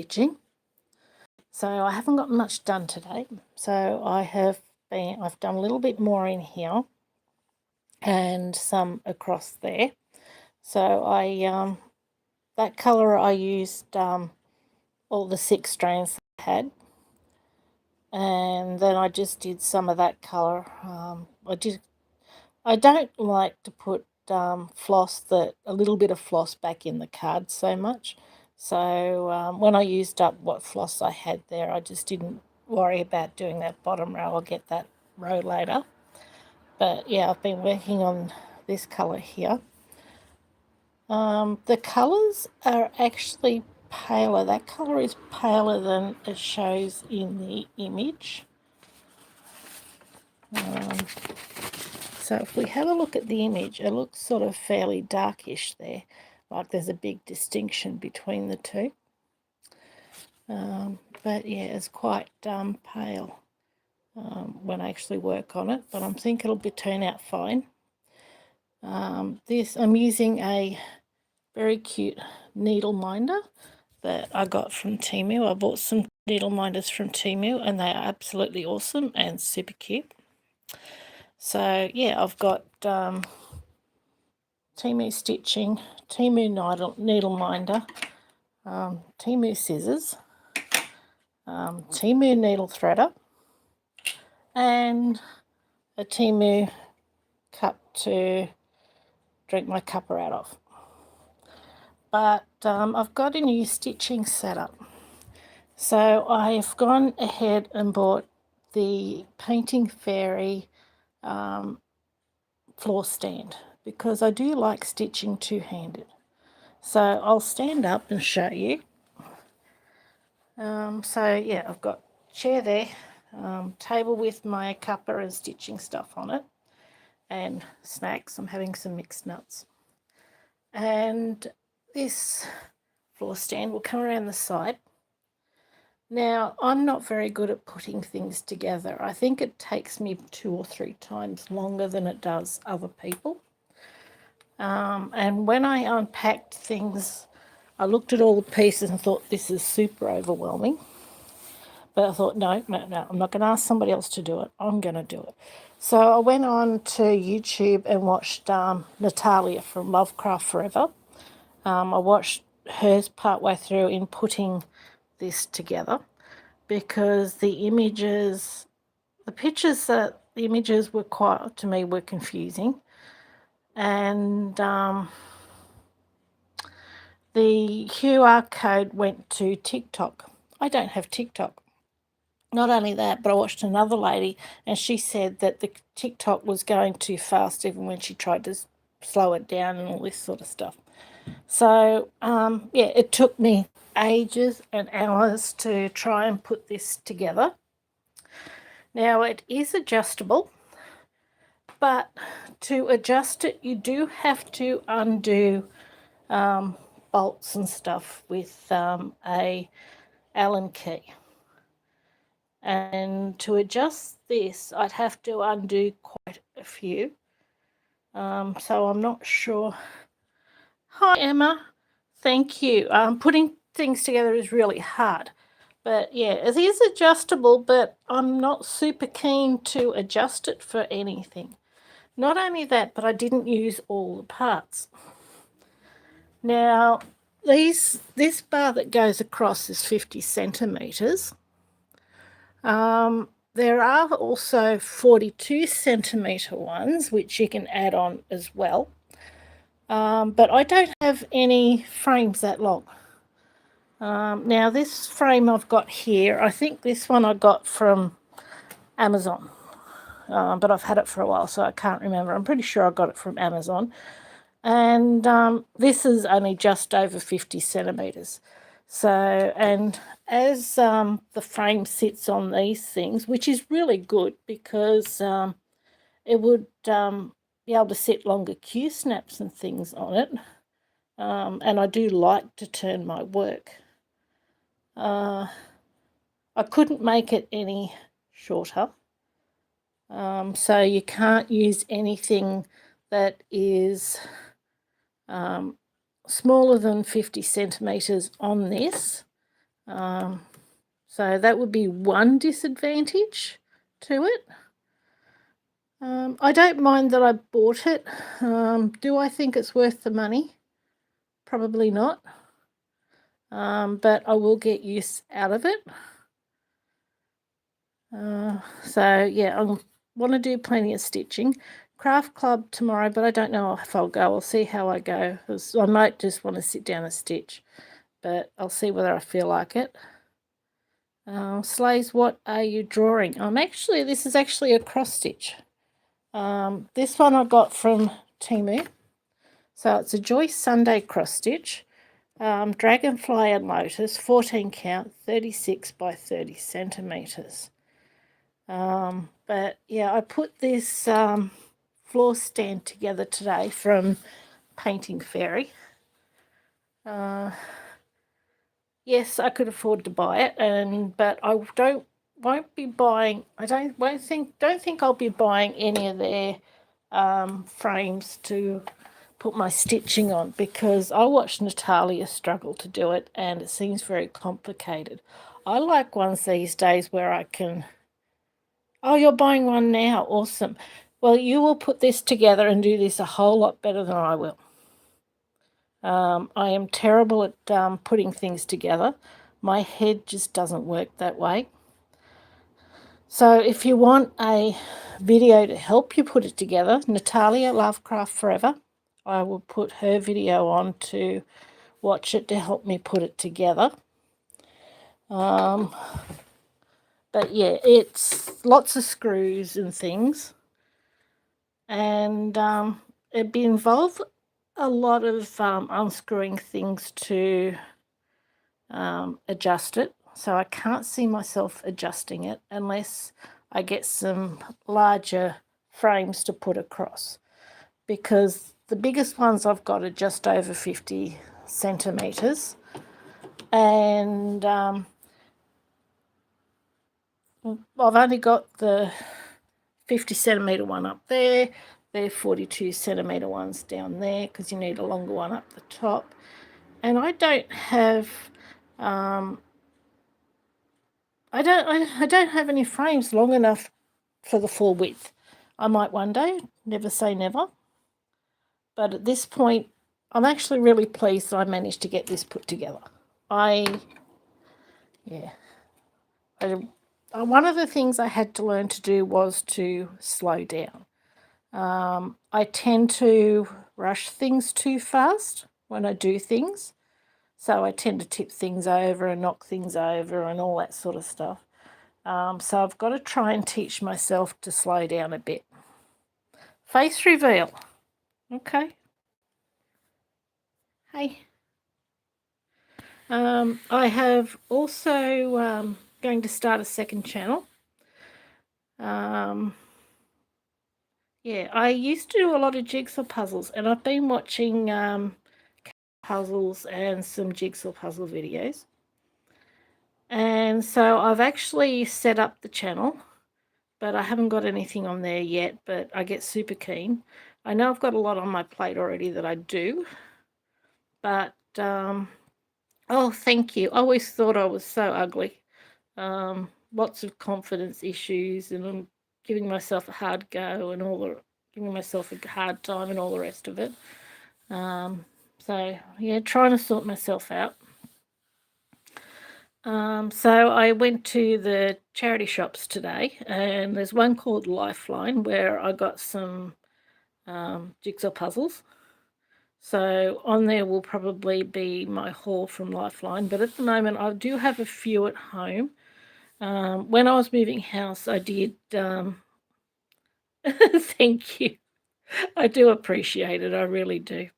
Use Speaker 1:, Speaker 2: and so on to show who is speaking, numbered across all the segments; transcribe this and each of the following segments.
Speaker 1: stitching. So I haven't got much done today. So I've done a little bit more in here and some across there. So that colour I used all the 6 strands I had, and then I just did some of that colour. I don't like to put a little bit of floss back in the card so much. So when I used up what floss I had there, I just didn't worry about doing that bottom row. I'll get that row later. But yeah, I've been working on this colour here. The colours are actually paler. That colour is paler than it shows in the image. So if we have a look at the image, it looks sort of fairly darkish there, like there's a big distinction between the two. But yeah, it's quite pale when I actually work on it, but I think it'll turn out fine. I'm using a very cute needle minder that I got from Temu. I bought some needle minders from Temu and they are absolutely awesome and super cute. So yeah, I've got Temu stitching, Temu needle minder, Temu scissors, Temu needle threader, and a Temu cup to drink my cuppa out of. But I've got a new stitching setup. So I've gone ahead and bought the Painting Fairy floor stand because I do like stitching two-handed. So I'll stand up and show you. So yeah, I've got a chair there, table with my cuppa and stitching stuff on it, and snacks. I'm having some mixed nuts. And this floor stand will come around the side. Now, I'm not very good at putting things together. I think it takes me 2 or 3 times longer than it does other people. And when I unpacked things, I looked at all the pieces and thought, this is super overwhelming. But I thought, no, I'm not going to ask somebody else to do it. I'm going to do it. So I went on to YouTube and watched Natalia from Lovecraft Forever. I watched hers partway through in putting this together because the images were quite, to me, were confusing. And the QR code went to TikTok. I don't have TikTok. Not only that, but I watched another lady and she said that the TikTok was going too fast even when she tried to slow it down and all this sort of stuff. So, yeah, it took me ages and hours to try and put this together. Now, it is adjustable, but to adjust it, you do have to undo bolts and stuff with a Allen key. And to adjust this, I'd have to undo quite a few. So I'm not sure. Hi, Emma. Thank you. Putting things together is really hard. But yeah, it is adjustable, but I'm not super keen to adjust it for anything. Not only that, but I didn't use all the parts. Now, this bar that goes across is 50 centimetres. There are also 42 centimetre ones, which you can add on as well. But I don't have any frames that long. Now, this frame I've got here, I think this one I got from Amazon. But I've had it for a while, so I can't remember. I'm pretty sure I got it from Amazon. And this is only just over 50 centimetres. So, and as the frame sits on these things, which is really good because it would be able to sit longer Q snaps and things on it. And I do like to turn my work. I couldn't make it any shorter. So you can't use anything that is smaller than 50 centimetres on this. So that would be one disadvantage to it. I don't mind that I bought it. Do I think it's worth the money? Probably not. But I will get use out of it. So yeah, I want to do plenty of stitching. Craft club tomorrow, but I don't know if I'll go. I'll see how I go. I might just want to sit down and stitch, but I'll see whether I feel like it. Slays, what are you drawing? This is actually a cross stitch. This one I got from Temu. So it's a Joyce Sunday cross stitch. Dragonfly and Lotus, 14 count, 36 by 30 centimetres. But yeah, I put this floor stand together today from Painting Fairy. Yes, I could afford to buy it, but I won't be buying. Don't think I'll be buying any of their frames to put my stitching on, because I watched Natalia struggle to do it and it seems very complicated. I like ones these days where I can. Oh, you're buying one now. Awesome. Well, you will put this together and do this a whole lot better than I will. I am terrible at putting things together. My head just doesn't work that way. So if you want a video to help you put it together, Natalia Lovecraft Forever, I will put her video on to watch it to help me put it together. But yeah, it's lots of screws and things. And it'd be involved a lot of unscrewing things to adjust it. So I can't see myself adjusting it unless I get some larger frames to put across, because the biggest ones I've got are just over 50 centimetres, and I've only got the 50 centimetre one up there. They're 42 centimetre ones down there, because you need a longer one up the top. And I don't have I don't have any frames long enough for the full width. I might one day, never say never. But at this point, I'm actually really pleased that I managed to get this put together. One of the things I had to learn to do was to slow down. I tend to rush things too fast when I do things. So I tend to tip things over and knock things over and all that sort of stuff. So I've got to try and teach myself to slow down a bit. Face reveal. Okay. Hey. I have also going to start a second channel. Yeah, I used to do a lot of jigsaw puzzles, and I've been watching puzzles and some jigsaw puzzle videos. And so I've actually set up the channel, but I haven't got anything on there yet, but I get super keen. I know I've got a lot on my plate already that I do, but oh, thank you. I always thought I was so ugly. Lots of confidence issues, and I'm giving myself a hard go and giving myself a hard time and all the rest of it. So yeah, trying to sort myself out. So I went to the charity shops today, and there's one called Lifeline where I got some jigsaw puzzles. So on there will probably be my haul from Lifeline, but at the moment I do have a few at home. When I was moving house, I did thank you. I do appreciate it. I really do.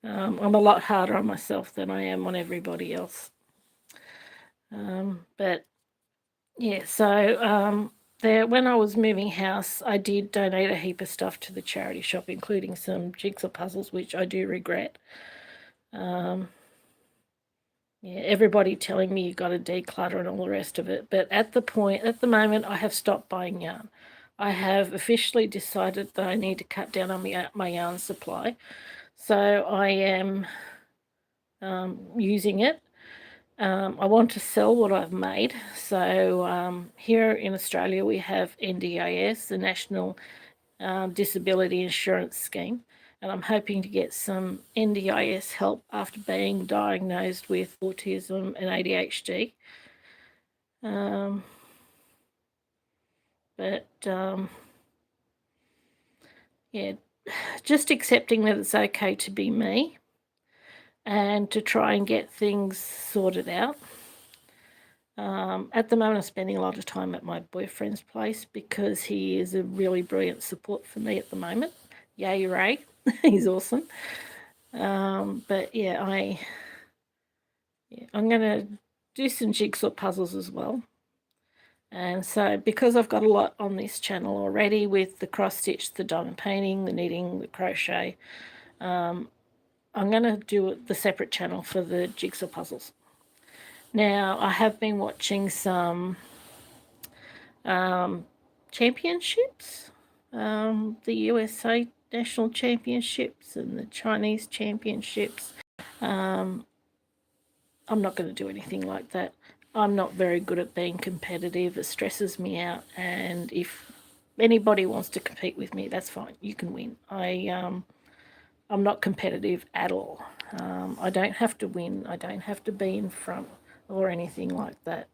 Speaker 1: I'm a lot harder on myself than I am on everybody else. But yeah, so when I was moving house, I did donate a heap of stuff to the charity shop, including some jigsaw puzzles, which I do regret. Yeah, everybody telling me you've got to declutter and all the rest of it. But at the moment, I have stopped buying yarn. I have officially decided that I need to cut down on my yarn supply. So I am using it. I want to sell what I've made. So here in Australia, we have NDIS, the National Disability Insurance Scheme, and I'm hoping to get some NDIS help after being diagnosed with autism and ADHD. Yeah, just accepting that it's okay to be me and to try and get things sorted out. At the moment, I'm spending a lot of time at my boyfriend's place because he is a really brilliant support for me at the moment. Yay, Ray. He's awesome. But yeah, I'm going to do some jigsaw puzzles as well. And so because I've got a lot on this channel already with the cross stitch, the diamond painting, the knitting, the crochet, I'm going to do the separate channel for the jigsaw puzzles. Now, I have been watching some championships, the USA National Championships and the Chinese Championships. I'm not going to do anything like that. I'm not very good at being competitive. It stresses me out. And if anybody wants to compete with me, that's fine. You can win. I'm not competitive at all. I don't have to win. I don't have to be in front or anything like that.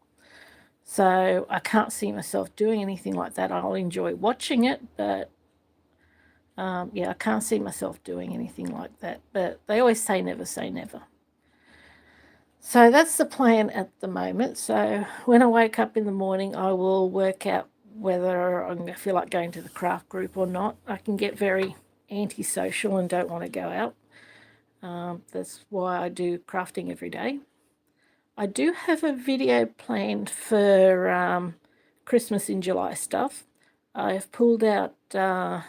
Speaker 1: So I can't see myself doing anything like that. I'll enjoy watching it, but yeah, I can't see myself doing anything like that. But they always say never say never. So that's the plan at the moment. So when I wake up in the morning, I will work out whether I'm going to feel like going to the craft group or not. I can get very antisocial and don't want to go out. That's why I do crafting every day. I do have a video planned for Christmas in July stuff. I've pulled out a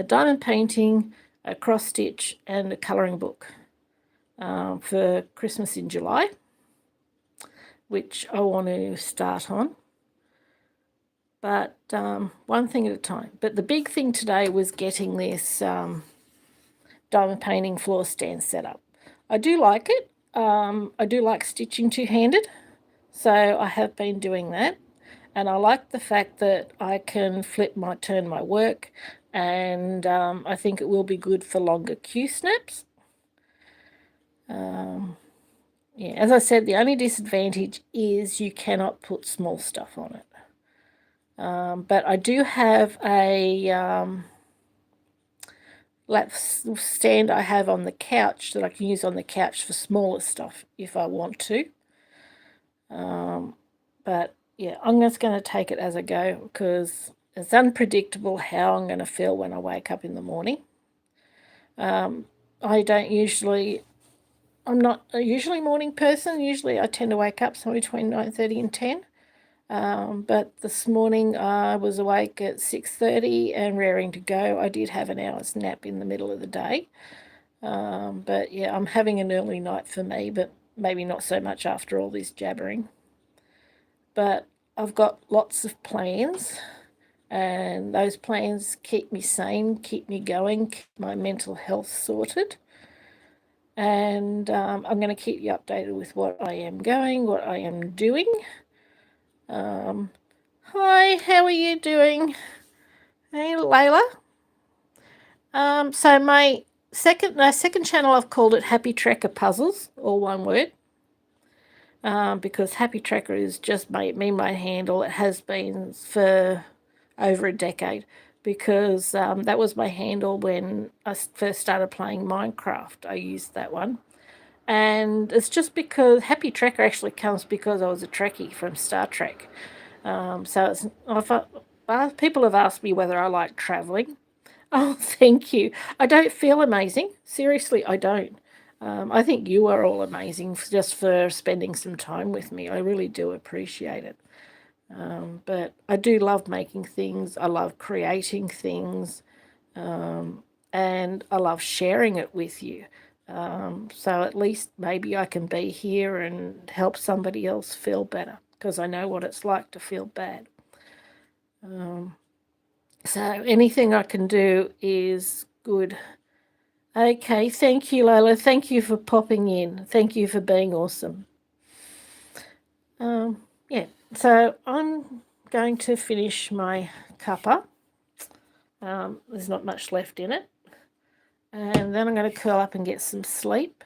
Speaker 1: diamond painting, a cross stitch and a colouring book for Christmas in July, which I want to start on. But one thing at a time. But the big thing today was getting this diamond painting floor stand set up. I do like it. I do like stitching two-handed, so I have been doing that. And I like the fact that I can turn my work, and I think it will be good for longer Q snaps. Yeah, as I said, the only disadvantage is you cannot put small stuff on it. But I do have a lap stand I have on the couch that I can use on the couch for smaller stuff if I want to. But yeah, I'm just going to take it as I go because it's unpredictable how I'm going to feel when I wake up in the morning. I'm not a usually morning person. Usually I tend to wake up somewhere between 9:30 and 10. But this morning I was awake at 6:30 and raring to go. I did have an hour's nap in the middle of the day. But yeah, I'm having an early night for me, but maybe not so much after all this jabbering. But I've got lots of plans, and those plans keep me sane, keep me going, keep my mental health sorted. And I'm going to keep you updated with what I am doing. Hi, how are you doing? Hey, Layla. So my second channel, I've called it Happy Trekker Puzzles, all one word. Because Happy Trekker is just my handle. It has been for over a decade because that was my handle when I first started playing Minecraft. I used that one. And it's just because Happy Trekker actually comes because I was a Trekkie from Star Trek. So people have asked me whether I like traveling. Oh, thank you. I don't feel amazing. Seriously, I don't. I think you are all amazing just for spending some time with me. I really do appreciate it. But I do love making things. I love creating things. And I love sharing it with you. So at least maybe I can be here and help somebody else feel better because I know what it's like to feel bad. So anything I can do is good. Okay, thank you, Lola. Thank you for popping in. Thank you for being awesome. Yeah, so I'm going to finish my cuppa. There's not much left in it. And then I'm going to curl up and get some sleep.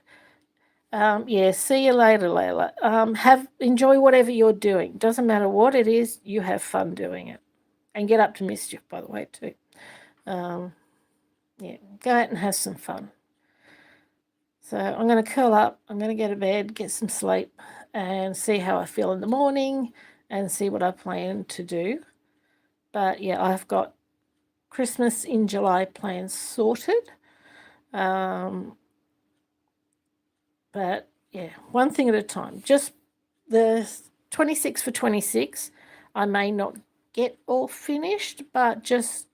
Speaker 1: Yeah, see you later, Layla. Enjoy whatever you're doing. Doesn't matter what it is, you have fun doing it. And get up to mischief, by the way, too. Yeah, go out and have some fun. So I'm going to curl up. I'm going to go to bed, get some sleep, and see how I feel in the morning and see what I plan to do. But yeah, I've got Christmas in July plans sorted. But yeah, one thing at a time. Just the 26 for 26, I may not get all finished, but just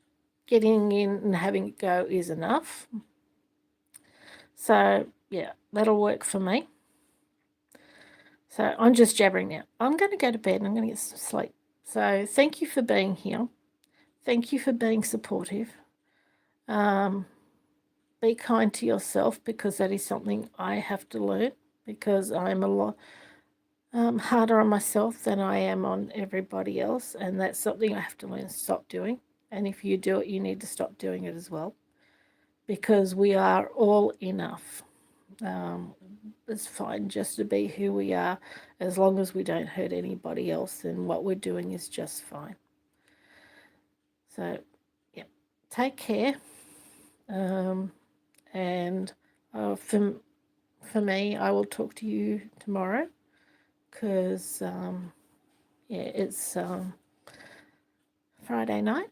Speaker 1: getting in and having it go is enough. So yeah, that'll work for me. So I'm just jabbering now. I'm going to go to bed and I'm going to get some sleep. So thank you for being here. Thank you for being supportive. Be kind to yourself, because that is something I have to learn, because I'm a lot harder on myself than I am on everybody else, and that's something I have to learn to stop doing. And if you do it, you need to stop doing it as well, because we are all enough. It's fine just to be who we are, as long as we don't hurt anybody else, and what we're doing is just fine. So, yeah, take care. And for me, I will talk to you tomorrow, because yeah, it's Friday night.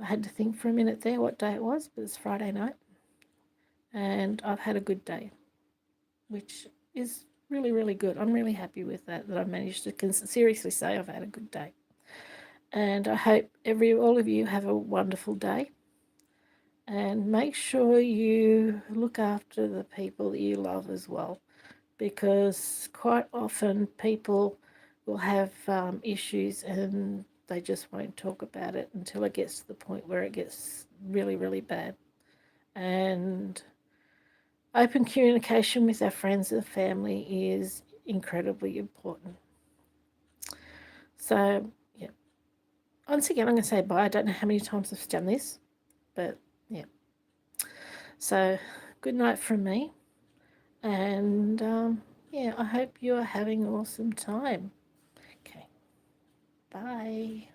Speaker 1: I had to think for a minute there what day it was, but it's Friday night, and I've had a good day, which is really, really good. I'm really happy with that I've managed to seriously say I've had a good day. And I hope all of you have a wonderful day. And make sure you look after the people that you love as well, because quite often people will have issues and they just won't talk about it until it gets to the point where it gets really, really bad. And open communication with our friends and family is incredibly important. So, yeah. Once again, I'm going to say bye. I don't know how many times I've done this, but yeah. So, good night from me. And yeah, I hope you are having an awesome time. Okay. Bye.